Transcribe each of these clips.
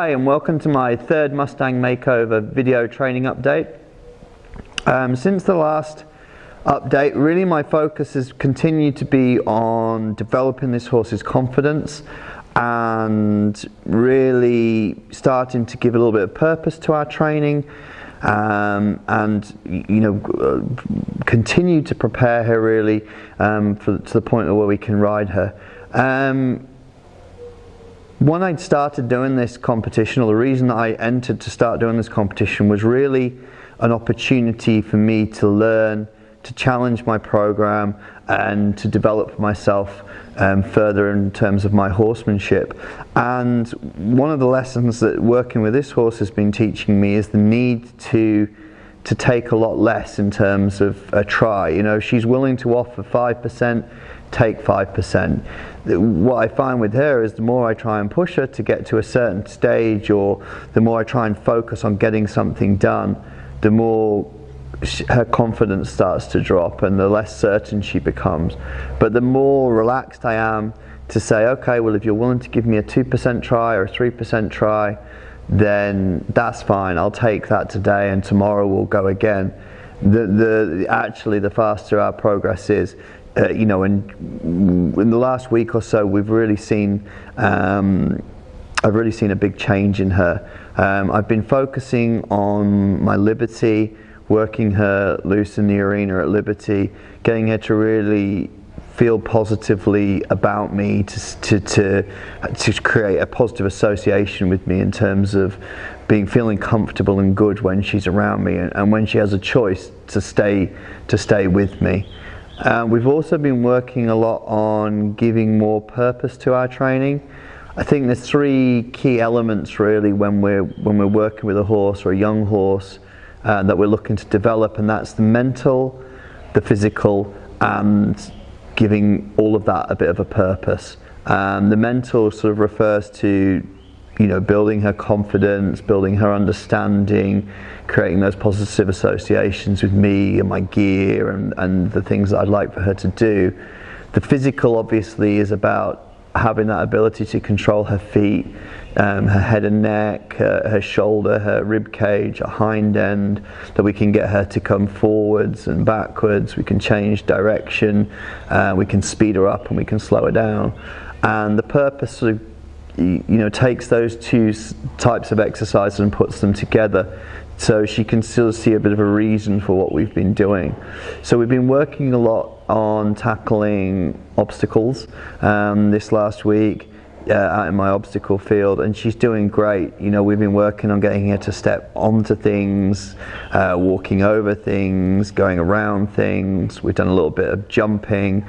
Hi and welcome to my third Mustang Makeover video training update. Since the last update, really my focus has continued to be on developing this horse's confidence and really starting to give a little bit of purpose to our training and continue to prepare her really to the point where we can ride her. When I started doing this competition, or the reason I entered to start doing this competition, was really an opportunity for me to learn, to challenge my program and to develop myself further in terms of my horsemanship. And one of the lessons that working with this horse has been teaching me is the need to take a lot less in terms of a try. You know, she's willing to offer 5%, take 5%. What I find with her is the more I try and push her to get to a certain stage, or the more I try and focus on getting something done, the more her confidence starts to drop and the less certain she becomes. But the more relaxed I am to say, okay, well, if you're willing to give me a 2% try or a 3% try, then that's fine, I'll take that today and tomorrow we'll go again. Actually, the faster our progress is. In the last week or so, we've really seen, I've really seen a big change in her. I've been focusing on my Liberty, working her loose in the arena at Liberty, getting her to really feel positively about me, to create a positive association with me in terms of feeling comfortable and good when she's around me, and when she has a choice to stay with me. We've also been working a lot on giving more purpose to our training. I think there's three key elements really when we're working with a horse or a young horse that we're looking to develop, and that's the mental, the physical, and giving all of that a bit of a purpose. The mental sort of refers to building her confidence, building her understanding, creating those positive associations with me and my gear and the things that I'd like for her to do. The physical obviously is about having that ability to control her feet, her head and neck, her shoulder, her rib cage, her hind end, that we can get her to come forwards and backwards, we can change direction, we can speed her up and we can slow her down. And the purpose sort of takes those two types of exercises and puts them together so she can still see a bit of a reason for what we've been doing. So we've been working a lot on tackling obstacles this last week out in my obstacle field, and she's doing great. We've been working on getting her to step onto things, walking over things, going around things. We've done a little bit of jumping,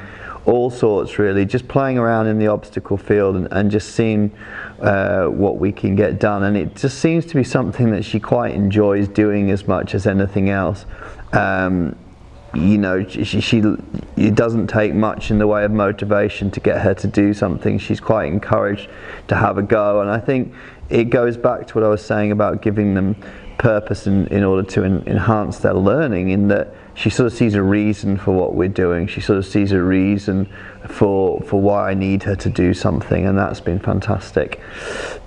all sorts really, just playing around in the obstacle field and just seeing what we can get done. And it just seems to be something that she quite enjoys doing as much as anything else. It doesn't take much in the way of motivation to get her to do something. She's quite encouraged to have a go, and I think it goes back to what I was saying about giving them purpose in order to enhance their learning, in that she sort of sees a reason for what we're doing. She sort of sees a reason for why I need her to do something, and that's been fantastic.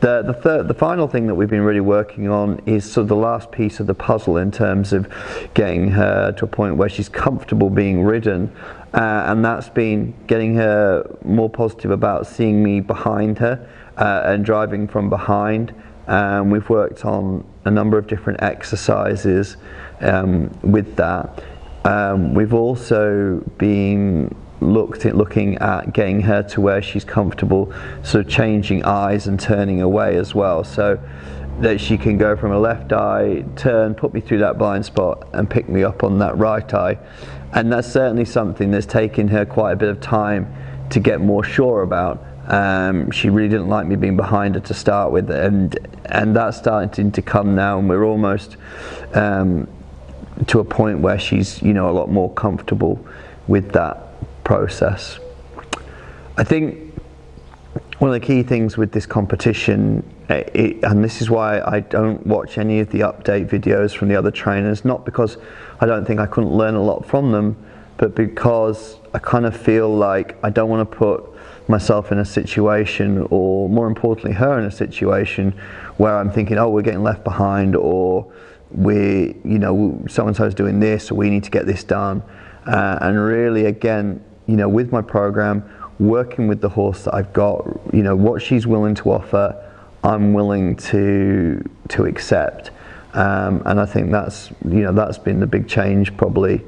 The final thing that we've been really working on is sort of the last piece of the puzzle in terms of getting her to a point where she's comfortable being ridden, and that's been getting her more positive about seeing me behind her and driving from behind. We've worked on a number of different exercises with that. We've also been looking at getting her to where she's comfortable sort of changing eyes and turning away as well, so that she can go from a left eye, turn, put me through that blind spot and pick me up on that right eye. And that's certainly something that's taken her quite a bit of time to get more sure about. She really didn't like me being behind her to start with, and that's starting to come now, and we're almost to a point where she's a lot more comfortable with that process. I think one of the key things with this competition, and this is why I don't watch any of the update videos from the other trainers, not because I don't think I couldn't learn a lot from them, but because I kind of feel like I don't want to put myself in a situation, or more importantly her in a situation where I'm thinking, oh, we're getting left behind, or we, you know, so and so's doing this, so we need to get this done. And really, again, you know, with my program, working with the horse that I've got, you know, what she's willing to offer, I'm willing to accept. And I think that's, you know, that's been the big change probably.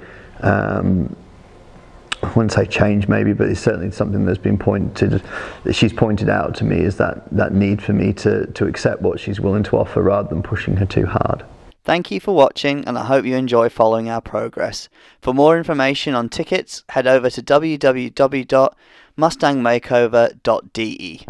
I wouldn't say change maybe, but it's certainly something that's been that she's pointed out to me, is that need for me to accept what she's willing to offer rather than pushing her too hard. Thank you for watching, and I hope you enjoy following our progress. For more information on tickets, head over to www.mustangmakeover.de.